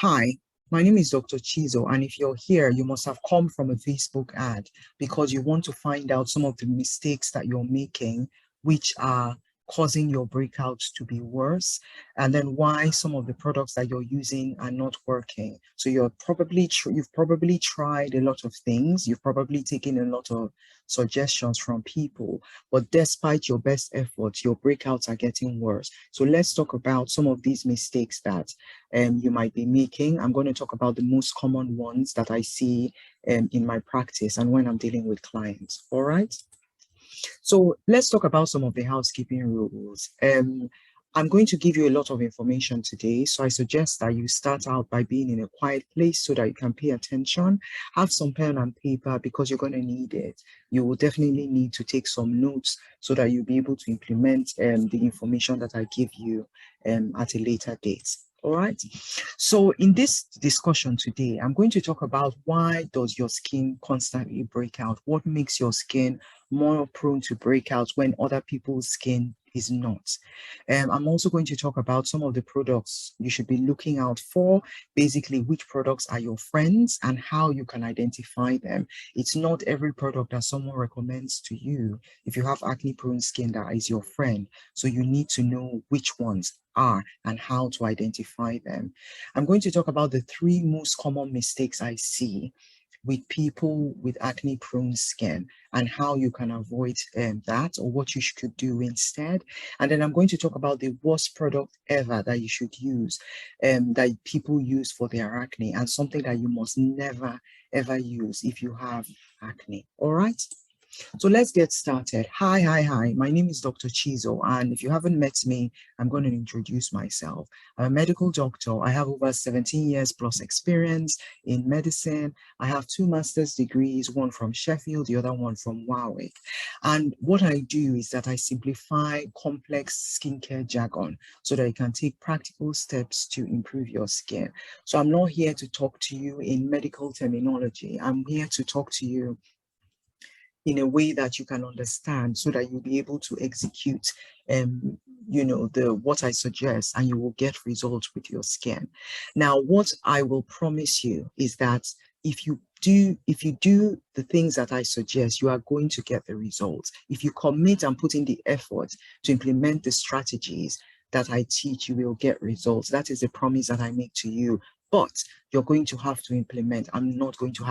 Hi, my name is Dr. Chizo, and if you're here, you must have come from a Facebook ad because you want to find out some of the mistakes that you're making, which are causing your breakouts to be worse, and then why some of the products that you're using are not working. So you've probably tried a lot of things, you've probably taken a lot of suggestions from people, but despite your best efforts, your breakouts are getting worse. So let's talk about some of these mistakes that you might be making. I'm going to talk about the most common ones that I see in my practice and when I'm dealing with clients. All right. So let's talk about some of the housekeeping rules. I'm going to give you a lot of information today. So I suggest that you start out by being in a quiet place so that you can pay attention. Have some pen and paper because you're going to need it. You will definitely need to take some notes so that you'll be able to implement the information that I give you at a later date. All right. So in this discussion today, I'm going to talk about why does your skin constantly break out? What makes your skin more prone to breakouts when other people's skin is not. I'm also going to talk about some of the products you should be looking out for, basically which products are your friends and how you can identify them. It's not every product that someone recommends to you. If you have acne prone skin, that is your friend. So you need to know which ones are and how to identify them. I'm going to talk about the three most common mistakes I see with people with acne prone skin and how you can avoid that or what you should do instead. And then I'm going to talk about the worst product ever that you should use, that people use for their acne, and something that you must never ever use if you have acne. All right. So let's get started. Hi. My name is Dr. Chizo, and if you haven't met me, I'm going to introduce myself. I'm a medical doctor. I have over 17 years plus experience in medicine. I have two master's degrees, one from Sheffield, the other one from Warwick. And what I do is that I simplify complex skincare jargon so that you can take practical steps to improve your skin. So I'm not here to talk to you in medical terminology. I'm here to talk to you in a way that you can understand so that you'll be able to execute what I suggest, and you will get results with your skin. Now, what I will promise you is that if you do the things that I suggest, you are going to get the results. If you commit and put in the effort to implement the strategies that I teach, you will get results. That is a promise that I make to you. But you're going to have to implement. I'm not going to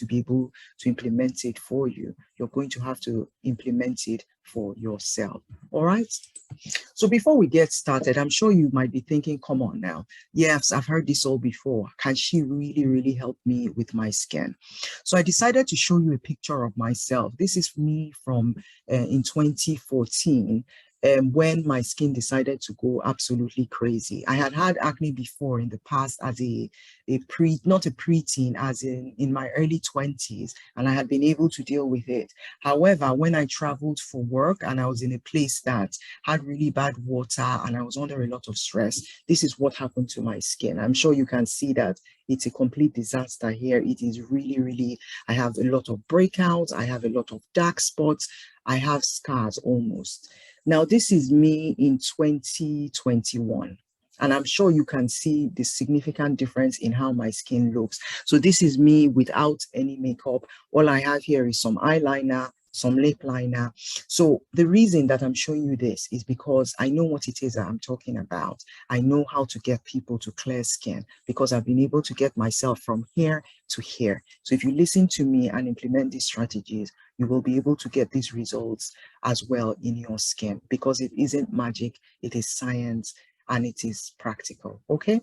be able to implement it for you. You're going to have to implement it for yourself. All right. So before we get started, I'm sure you might be thinking, come on now. Yes, I've heard this all before. Can she really, really help me with my skin? So I decided to show you a picture of myself. This is me from in 2014. When my skin decided to go absolutely crazy. I had acne before in the past as not a preteen, as in my early 20s, and I had been able to deal with it. However, when I traveled for work and I was in a place that had really bad water and I was under a lot of stress, this is what happened to my skin. I'm sure you can see that it's a complete disaster here. It is really, really, I have a lot of breakouts. I have a lot of dark spots. I have scars almost. Now, this is me in 2021. And I'm sure you can see the significant difference in how my skin looks. So this is me without any makeup. All I have here is some eyeliner, some lip liner. So the reason that I'm showing you this is because I know what it is that I'm talking about. I know how to get people to clear skin because I've been able to get myself from here to here. So if you listen to me and implement these strategies, you will be able to get these results as well in your skin because it isn't magic, it is science and it is practical. Okay.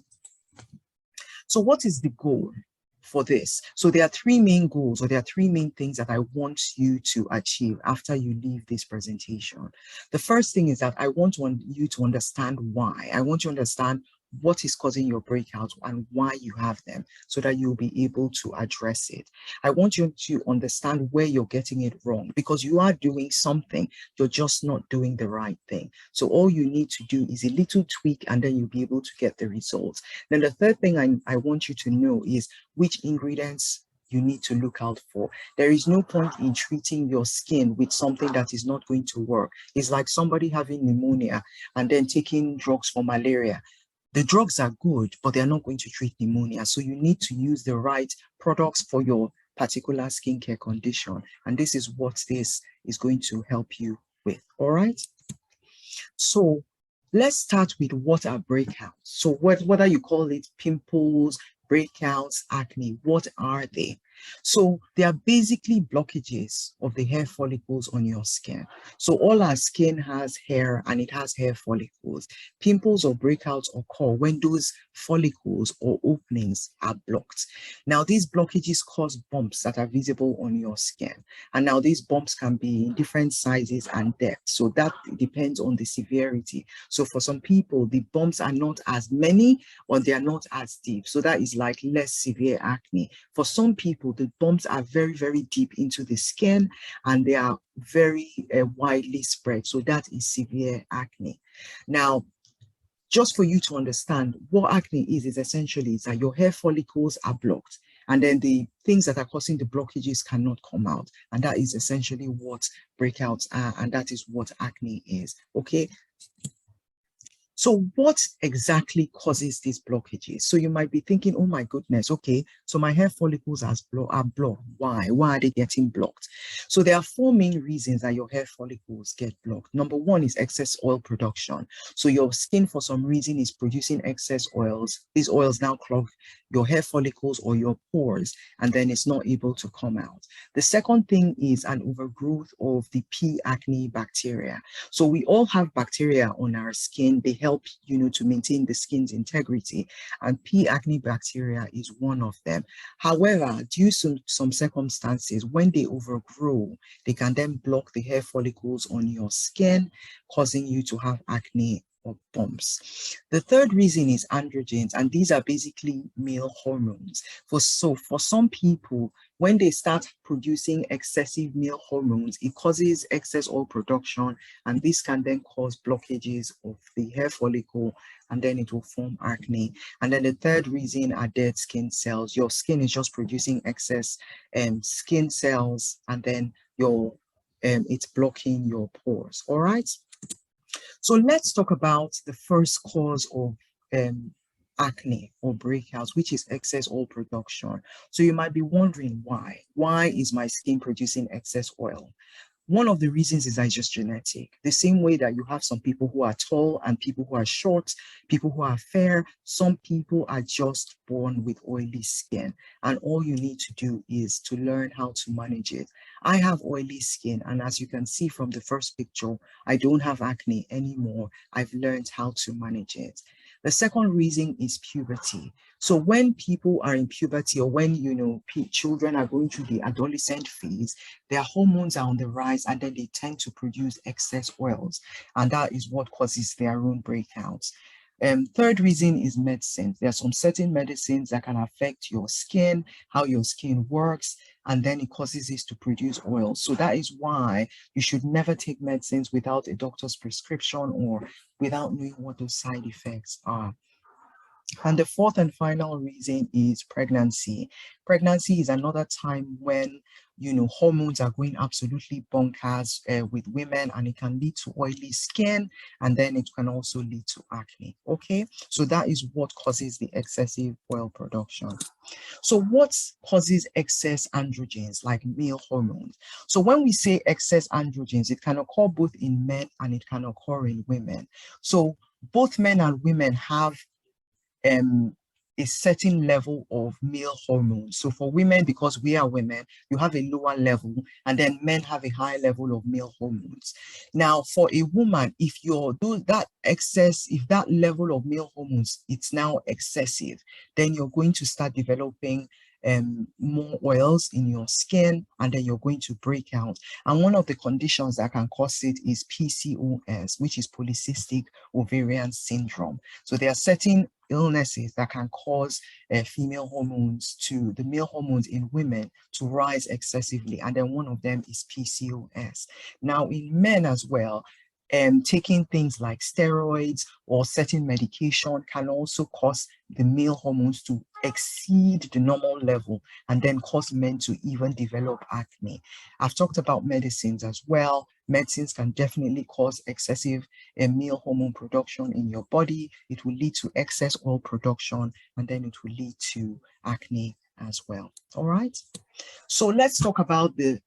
So what is the goal for this? So there are three main goals, or there are three main things that I want you to achieve after you leave this presentation. The first thing is that I want you to understand why. I want you to understand what is causing your breakouts and why you have them so that you'll be able to address it. I want you to understand where you're getting it wrong because you are doing something, you're just not doing the right thing. So all you need to do is a little tweak and then you'll be able to get the results. Then the third thing I want you to know is which ingredients you need to look out for. There is no point in treating your skin with something that is not going to work. It's like somebody having pneumonia and then taking drugs for malaria. The drugs are good, but they're not going to treat pneumonia. So you need to use the right products for your particular skincare condition. And this is what this is going to help you with. All right. So let's start with what are breakouts. So whether you call it pimples, breakouts, acne, what are they? So they are basically blockages of the hair follicles on your skin. So all our skin has hair and it has hair follicles. Pimples or breakouts occur when those follicles or openings are blocked. Now, these blockages cause bumps that are visible on your skin. And now these bumps can be in different sizes and depths. So that depends on the severity. So for some people, the bumps are not as many or they are not as deep. So that is like less severe acne. For some people, the bumps are very, very deep into the skin and they are very widely spread. So that is severe acne. Now, just for you to understand what acne is essentially is that your hair follicles are blocked and then the things that are causing the blockages cannot come out. And that is essentially what breakouts are, and that is what acne is. Okay. So what exactly causes these blockages? So you might be thinking, oh my goodness, okay, so my hair follicles are blocked. Why? Why are they getting blocked? So there are four main reasons that your hair follicles get blocked. Number one is excess oil production. So your skin, for some reason, is producing excess oils. These oils now clog your hair follicles or your pores, and then it's not able to come out. The second thing is an overgrowth of the P. acne bacteria. So we all have bacteria on our skin. They help, to maintain the skin's integrity. And P. acne bacteria is one of them. However, due to some circumstances, when they overgrow, they can then block the hair follicles on your skin, causing you to have acne or bumps. The third reason is androgens, and these are basically male hormones. For some people, when they start producing excessive male hormones, it causes excess oil production, and this can then cause blockages of the hair follicle, and then it will form acne. And then the third reason are dead skin cells. Your skin is just producing excess skin cells, and then it's blocking your pores. All right. So let's talk about the first cause of acne or breakouts, which is excess oil production. So you might be wondering why. Why is my skin producing excess oil? One of the reasons is that it's just genetic. The same way that you have some people who are tall and people who are short, people who are fair, some people are just born with oily skin. And all you need to do is to learn how to manage it. I have oily skin, and as you can see from the first picture, I don't have acne anymore. I've learned how to manage it. The second reason is puberty. So when people are in puberty, or when children are going through the adolescent phase, their hormones are on the rise, and then they tend to produce excess oils, and that is what causes their own breakouts. Third reason is medicine. There are some certain medicines that can affect your skin, how your skin works, and then it causes this to produce oil. So that is why you should never take medicines without a doctor's prescription or without knowing what those side effects are. And the fourth and final reason is pregnancy. Pregnancy is another time when, hormones are going absolutely bonkers with women, and it can lead to oily skin, and then it can also lead to acne. Okay, so that is what causes the excessive oil production. So what causes excess androgens, like male hormones? So when we say excess androgens, it can occur both in men and it can occur in women. So both men and women have a certain level of male hormones. So for women, because we are women, you have a lower level, and then men have a high level of male hormones. Now, for a woman, if that level of male hormones, it's now excessive, then you're going to start developing more oils in your skin, and then you're going to break out. And one of the conditions that can cause it is PCOS, which is polycystic ovarian syndrome. So there are certain illnesses that can cause the male hormones in women to rise excessively, and then one of them is PCOS. Now in men as well, taking things like steroids or certain medication can also cause the male hormones to exceed the normal level and then cause men to even develop acne. I've talked about medicines as well. Medicines can definitely cause excessive male hormone production in your body. It will lead to excess oil production, and then it will lead to acne as well. All right. So let's talk about the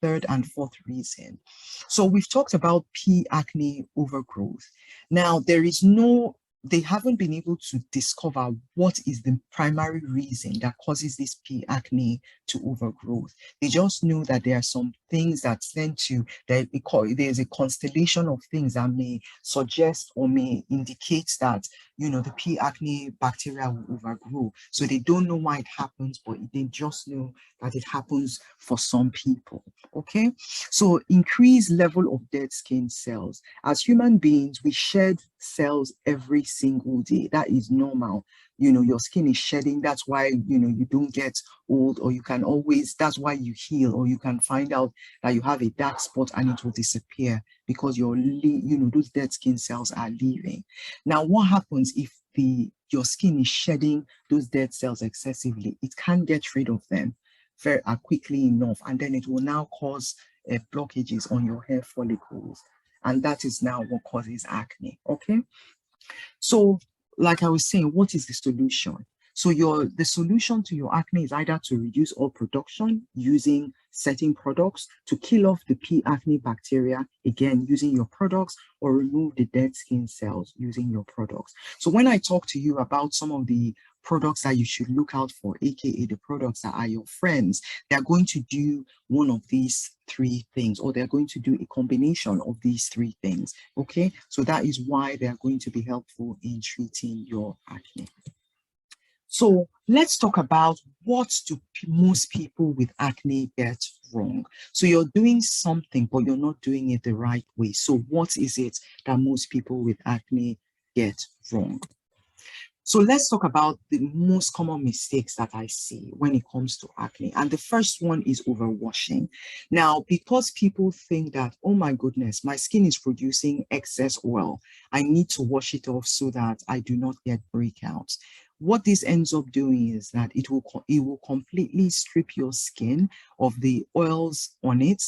third and fourth reason. So we've talked about P. acne overgrowth. Now they haven't been able to discover what is the primary reason that causes this P. acne to overgrowth. They just know that there are some things that tend to, there's a constellation of things that may suggest or may indicate that, the P. acne bacteria will overgrow. So they don't know why it happens, but they just know that it happens for some people. Okay, so increased level of dead skin cells. As human beings, we shed cells every single day. That is normal. Your skin is shedding. That's why, you don't get old, or you can always, that's why you heal, or you can find out that you have a dark spot and it will disappear because those dead skin cells are leaving. Now, what happens if your skin is shedding those dead cells excessively? It can't get rid of them very quickly enough, and then it will now cause blockages on your hair follicles, and that is now what causes acne. Okay, so like I was saying, what is the solution? So the solution to your acne is either to reduce oil production using certain products, to kill off the P. acne bacteria, again, using your products, or remove the dead skin cells using your products. So when I talk to you about some of the products that you should look out for, aka the products that are your friends, they're going to do one of these three things, or they're going to do a combination of these three things. Okay, so that is why they are going to be helpful in treating your acne. So let's talk about what do most people with acne get wrong. So you're doing something, but you're not doing it the right way. So what is it that most people with acne get wrong? So let's talk about the most common mistakes that I see when it comes to acne. And the first one is overwashing. Now, because people think that, oh my goodness, my skin is producing excess oil, I need to wash it off so that I do not get breakouts. What this ends up doing is that it will completely strip your skin of the oils on it,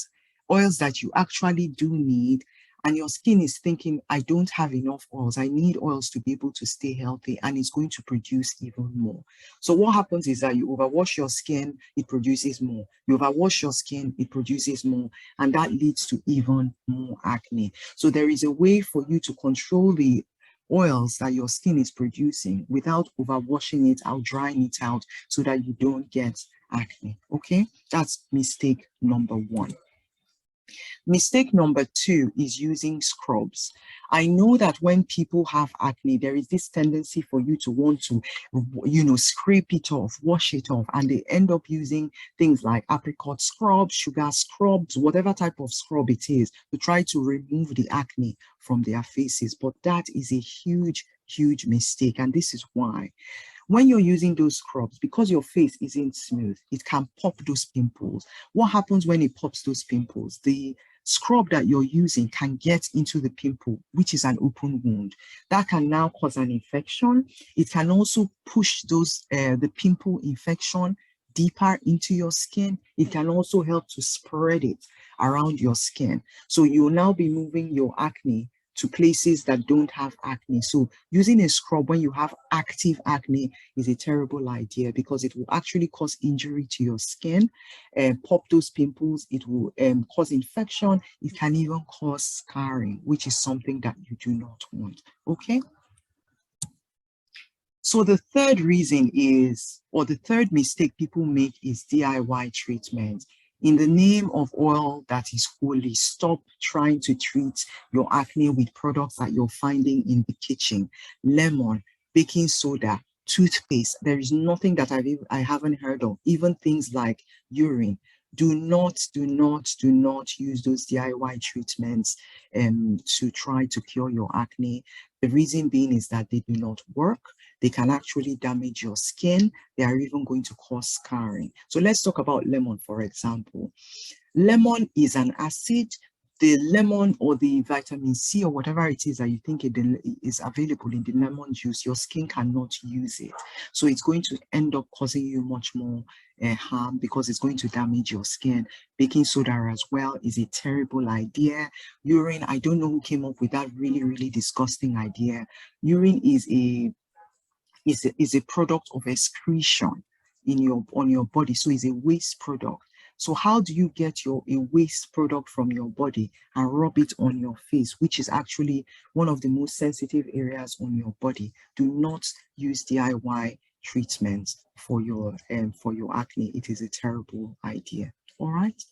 oils that you actually do need. And your skin is thinking, I don't have enough oils. I need oils to be able to stay healthy, and it's going to produce even more. So what happens is that you overwash your skin, it produces more. You overwash your skin, it produces more, and that leads to even more acne. So there is a way for you to control the oils that your skin is producing without overwashing it out, drying it out, so that you don't get acne. Okay, that's mistake number one. Mistake number two is using scrubs. I know that when people have acne, there is this tendency for you to want to, scrape it off, wash it off, and they end up using things like apricot scrubs, sugar scrubs, whatever type of scrub it is, to try to remove the acne from their faces. But that is a huge, huge mistake. And this is why. When you're using those scrubs, because your face isn't smooth, it can pop those pimples. What happens when it pops those pimples? The scrub that you're using can get into the pimple, which is an open wound. That can now cause an infection. It can also push the pimple infection deeper into your skin. It can also help to spread it around your skin. So you'll now be moving your acne to places that don't have acne. So using a scrub when you have active acne is a terrible idea, because it will actually cause injury to your skin, pop those pimples, it will cause infection, it can even cause scarring, which is something that you do not want. Okay. So the third reason is, or the third mistake people make is DIY treatment. In the name of oil that is holy, stop trying to treat your acne with products that you're finding in the kitchen. Lemon, baking soda, toothpaste. There is nothing that I haven't heard of. Even things like urine. Do not use those DIY treatments to try to cure your acne. The reason being is that they do not work. They can actually damage your skin. They are even going to cause scarring. So let's talk about lemon, for example. Lemon is an acid. the lemon or the vitamin C or whatever it is that you think is available in the lemon juice, your skin cannot use it. So it's going to end up causing you much more harm because it's going to damage your skin. Baking soda as well is a terrible idea. Urine, I don't know who came up with that really, really disgusting idea. Urine is a product of excretion on your body, so it's a waste product. So how do you get a waste product from your body and rub it on your face, which is actually one of the most sensitive areas on your body? Do not use DIY treatments for your acne. It is a terrible idea. All right.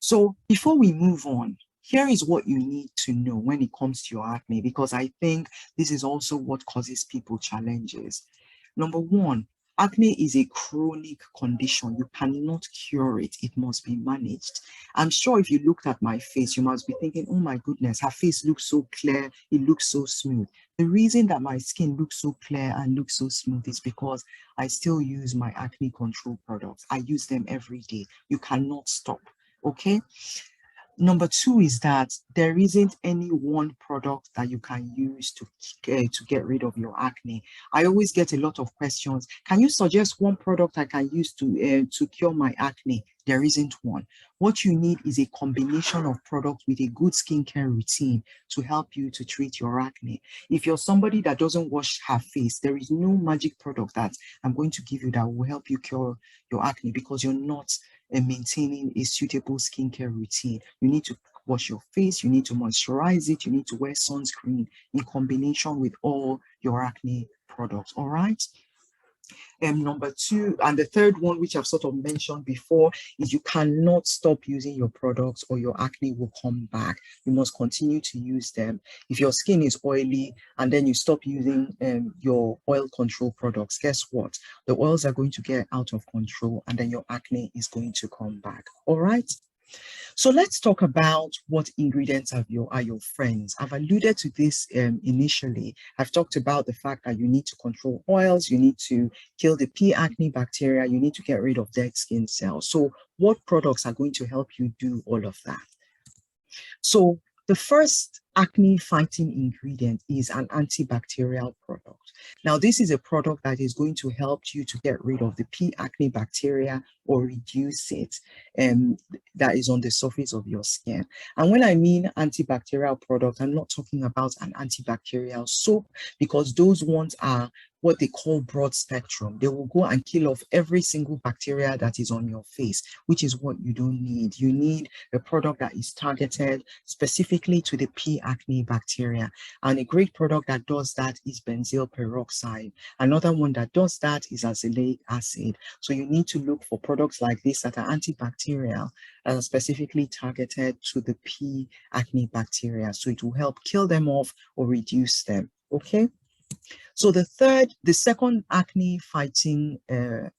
So before we move on, here is what you need to know when it comes to your acne, because I think this is also what causes people challenges. Number one, acne is a chronic condition. You cannot cure it. It must be managed. I'm sure if you looked at my face, you must be thinking, oh my goodness, her face looks so clear. It looks so smooth. The reason that my skin looks so clear and looks so smooth is because I still use my acne control products. I use them every day. You cannot stop. Okay. Number two is that there isn't any one product that you can use to get rid of your acne. I always get a lot of questions. Can you suggest one product I can use to cure my acne? There isn't one. What you need is a combination of products with a good skincare routine to help you to treat your acne. If you're somebody that doesn't wash her face, there is no magic product that I'm going to give you that will help you cure your acne because you're not maintaining a suitable skincare routine. You need to wash your face, you need to moisturize it, you need to wear sunscreen in combination with all your acne products. All right. Number two, and the third one, which I've sort of mentioned before, is you cannot stop using your products or your acne will come back. You must continue to use them. If your skin is oily and then you stop using your oil control products, guess what? The oils are going to get out of control and then your acne is going to come back. All right. So let's talk about what ingredients are your friends. I've alluded to this initially. I've talked about the fact that you need to control oils, you need to kill the P. acne bacteria, you need to get rid of dead skin cells. So what products are going to help you do all of that? So the first acne fighting ingredient is an antibacterial product. Now, this is a product that is going to help you to get rid of the P. acne bacteria or reduce it that is on the surface of your skin. And when I mean antibacterial product, I'm not talking about an antibacterial soap because those ones are what they call broad spectrum. They will go and kill off every single bacteria that is on your face, which is what you don't need. You need a product that is targeted specifically to the P. acne bacteria. And a great product that does that is benzoyl peroxide. Another one that does that is azelaic acid. So you need to look for products like this that are antibacterial and are specifically targeted to the P. acne bacteria. So it will help kill them off or reduce them. Okay. So the second acne fighting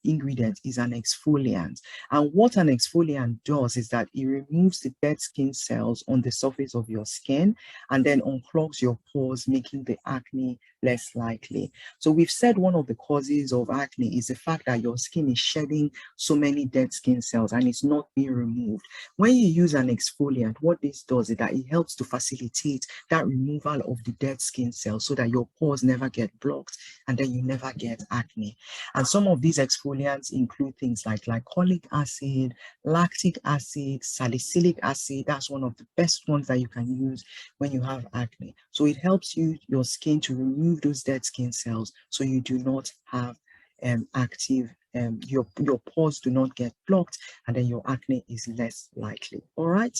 ingredient is an exfoliant. And what an exfoliant does is that it removes the dead skin cells on the surface of your skin and then unclogs your pores, making the acne less likely. So we've said one of the causes of acne is the fact that your skin is shedding so many dead skin cells and it's not being removed. When you use an exfoliant, what this does is that it helps to facilitate that removal of the dead skin cells so that your pores never get blocked and then you never get acne. And some of these exfoliants include things like glycolic acid, lactic acid, salicylic acid. That's one of the best ones that you can use when you have acne. So it helps your skin to remove those dead skin cells so you do not have your pores do not get blocked and then your acne is less likely. All right.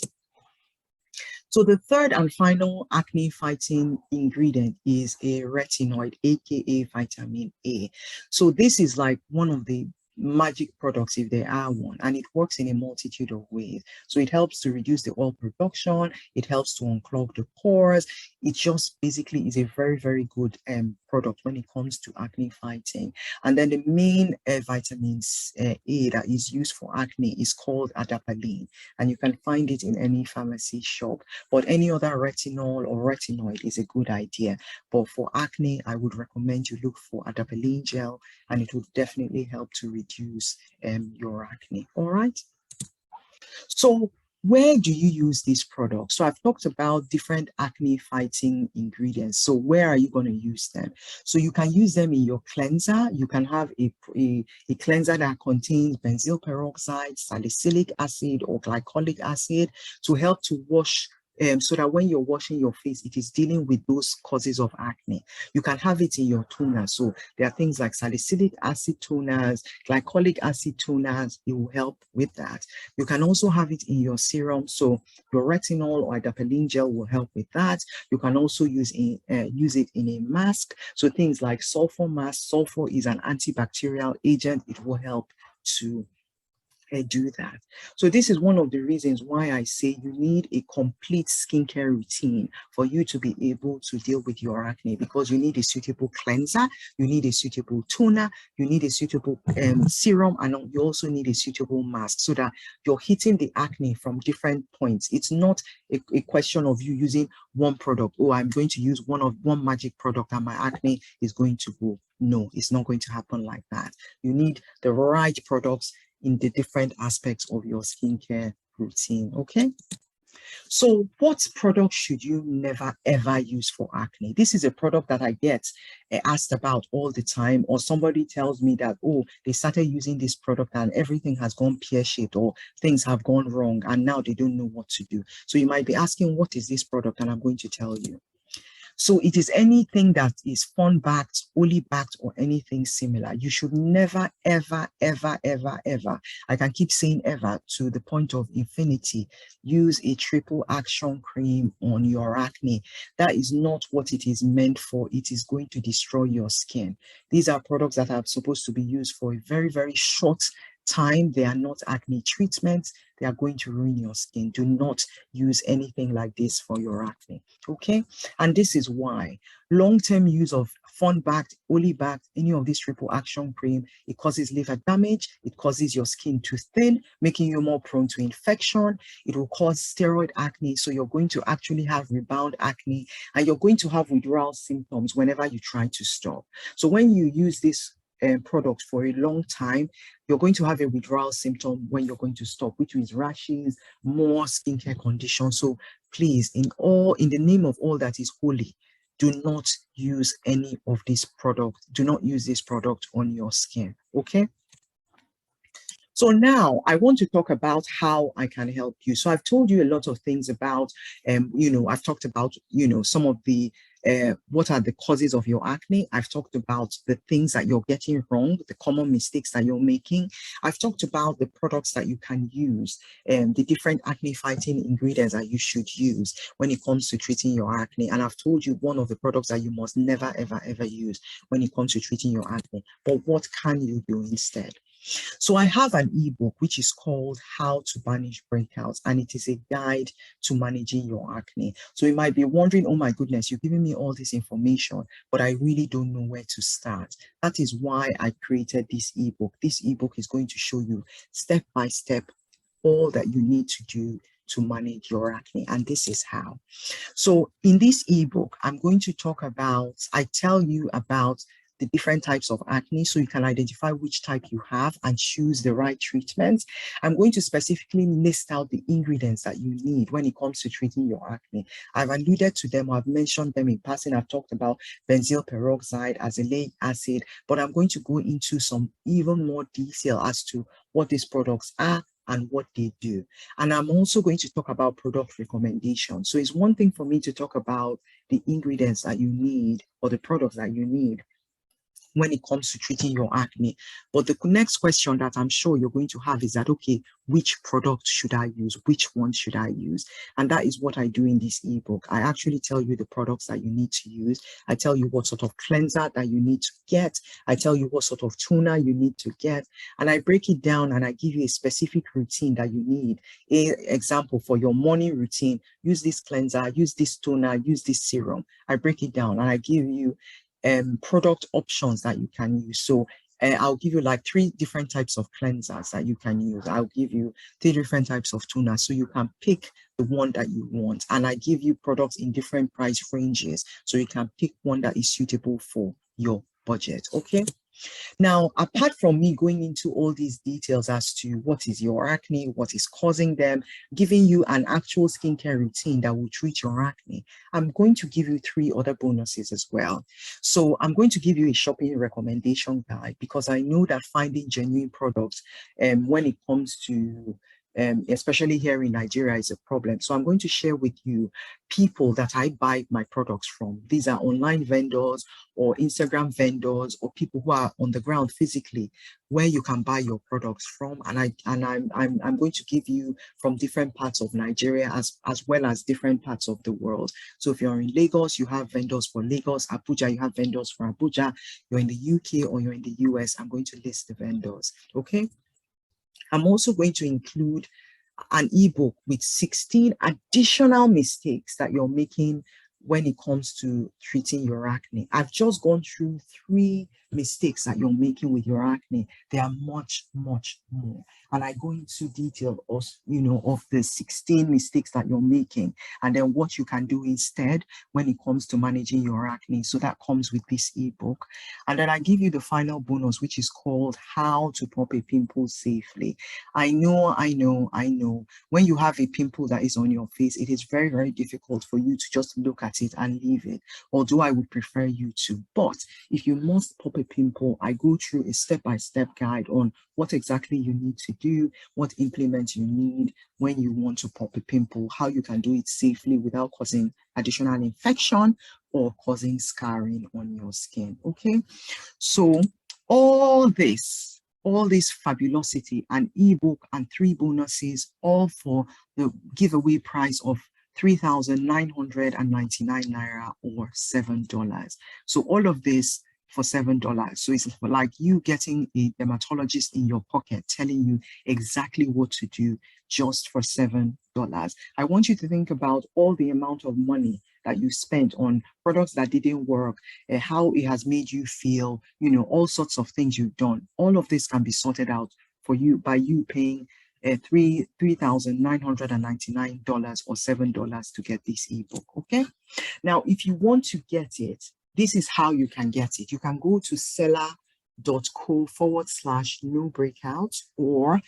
So the third and final acne fighting ingredient is a retinoid, aka vitamin A. So this is like one of the magic products if there are one, and it works in a multitude of ways. So it helps to reduce the oil production, it helps to unclog the pores. It just basically is a very, very good product when it comes to acne fighting. And then the main vitamin A that is used for acne is called adapalene, and you can find it in any pharmacy shop. But any other retinol or retinoid is a good idea. But for acne, I would recommend you look for adapalene gel, and it would definitely help to reduce your acne. All right. So where do you use these products? So I've talked about different acne fighting ingredients. So where are you going to use them? So you can use them in your cleanser. You can have a cleanser that contains benzyl peroxide, salicylic acid, or glycolic acid to help to wash so that when you're washing your face, it is dealing with those causes of acne. You can have it in your toner. So there are things like salicylic acid toners, glycolic acid toners. It will help with that. You can also have it in your serum. So your retinol or adapalene gel will help with that. You can also use it in a mask. So things like sulfur mask. Sulfur is an antibacterial agent. It will help to do that. So this is one of the reasons why I say you need a complete skincare routine for you to be able to deal with your acne, because you need a suitable cleanser, you need a suitable toner, you need a suitable serum, and you also need a suitable mask so that you're hitting the acne from different points. It's not a question of you using one product. Oh, I'm going to use one magic product and my acne is going to go. No, it's not going to happen like that. You need the right products in the different aspects of your skincare routine. Okay. So what product should you never ever use for acne? This is a product that I get asked about all the time, or somebody tells me that, oh, they started using this product and everything has gone pear-shaped, or things have gone wrong and now they don't know what to do. So you might be asking, what is this product? And I'm going to tell you. So it is anything that is fund-backed, Oli-backed, or anything similar. You should never, ever, ever, ever, ever, I can keep saying ever to the point of infinity, use a triple action cream on your acne. That is not what it is meant for. It is going to destroy your skin. These are products that are supposed to be used for a very, very short time. They are not acne treatments. They are going to ruin your skin. Do not use anything like this for your acne. Okay. And this is why long-term use of fund-backed, Oli-backed, any of this triple action cream, it causes liver damage. It causes your skin to thin, making you more prone to infection. It will cause steroid acne. So you're going to actually have rebound acne, and you're going to have withdrawal symptoms whenever you try to stop. So when you use this product for a long time, you're going to have a withdrawal symptom when you're going to stop, which is rashes, more skincare conditions. So please, in the name of all that is holy, do not use any of this product. Do not use this product on your skin. Okay. So now I want to talk about how I can help you. So I've told you a lot of things about, I've talked about, some of the, what are the causes of your acne. I've talked about the things that you're getting wrong, the common mistakes that you're making. I've talked about the products that you can use, the different acne fighting ingredients that you should use when it comes to treating your acne. And I've told you one of the products that you must never, ever, ever use when it comes to treating your acne. But what can you do instead? So I have an ebook which is called How to Banish Breakouts, and it is a guide to managing your acne. So you might be wondering, oh my goodness, you're giving me all this information, but I really don't know where to start. That is why I created this ebook. This ebook is going to show you step by step all that you need to do to manage your acne, and this is how. So in this ebook, I'm going to talk about, I tell you about the different types of acne so you can identify which type you have and choose the right treatment. I'm going to specifically list out the ingredients that you need when it comes to treating your acne. I've alluded to them, I've mentioned them in passing. I've talked about benzyl peroxide, azelaic acid, but I'm going to go into some even more detail as to what these products are and what they do. And I'm also going to talk about product recommendations. So it's one thing for me to talk about the ingredients that you need or the products that you need when it comes to treating your acne. But the next question that I'm sure you're going to have is that, okay, which product should I use? Which one should I use? And that is what I do in this ebook. I actually tell you the products that you need to use. I tell you what sort of cleanser that you need to get. I tell you what sort of toner you need to get. And I break it down and I give you a specific routine that you need. Example, for your morning routine, use this cleanser, use this toner, use this serum. I break it down and I give you product options that you can use. So I'll give you like 3 different types of cleansers that you can use. I'll give you 3 different types of toner so you can pick the one that you want. And I give you products in different price ranges so you can pick one that is suitable for your budget. Okay. Now, apart from me going into all these details as to what is your acne, what is causing them, giving you an actual skincare routine that will treat your acne, I'm going to give you 3 other bonuses as well. So I'm going to give you a shopping recommendation guide, because I know that finding genuine products when it comes to especially here in Nigeria, is a problem. So I'm going to share with you people that I buy my products from. These are online vendors or Instagram vendors or people who are on the ground physically, where you can buy your products from. And I'm going to give you from different parts of Nigeria as well as different parts of the world. So if you're in Lagos, you have vendors for Lagos. Abuja, you have vendors for Abuja. You're in the UK or you're in the US, I'm going to list the vendors. Okay. I'm also going to include an ebook with 16 additional mistakes that you're making when it comes to treating your acne. I've just gone through 3 mistakes that you're making with your acne. There are much, much more. And I go into detail of, of the 16 mistakes that you're making, and then what you can do instead when it comes to managing your acne. So that comes with this ebook. And then I give you the final bonus, which is called How to Pop a Pimple Safely. I know. When you have a pimple that is on your face, it is very, very difficult for you to just look at it and leave it, although I would prefer you to. But if you must pop a pimple, I go through a step-by-step guide on what exactly you need to do, what implements you need when you want to pop a pimple, how you can do it safely without causing additional infection or causing scarring on your skin. Okay, so all this fabulosity, an ebook and 3 bonuses, all for the giveaway price of 3,999 naira or $7. So all of this for $7. So it's like you getting a dermatologist in your pocket telling you exactly what to do just for $7. I want you to think about all the amount of money that you spent on products that didn't work, how it has made you feel, all sorts of things you've done. All of this can be sorted out for you by you paying $3,999 or $7 to get this ebook. Okay. Now, if you want to get it, this is how you can get it. You can go to seller.co/no breakout, or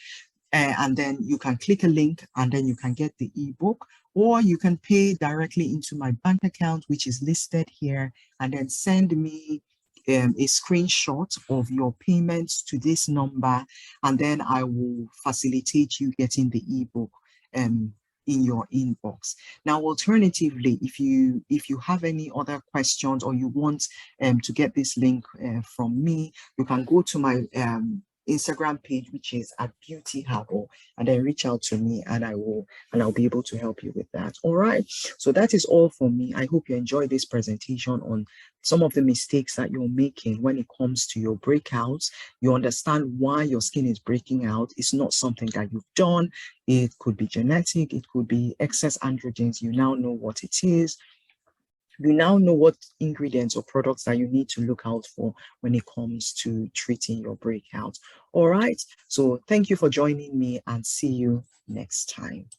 and then you can click a link and then you can get the ebook, or you can pay directly into my bank account, which is listed here, and then send me a screenshot of your payments to this number, and then I will facilitate you getting the ebook in your inbox. Now, alternatively, if you have any other questions or you want to get this link from me, you can go to my Instagram page, which is at Beauty Habo, and then reach out to me and I'll be able to help you with that. All right. So that is all for me. I hope you enjoyed this presentation on some of the mistakes that you're making when it comes to your breakouts. You understand why your skin is breaking out. It's not something that you've done. It could be genetic. It could be excess androgens. You now know what it is. You now know what ingredients or products that you need to look out for when it comes to treating your breakout. All right. So thank you for joining me and see you next time.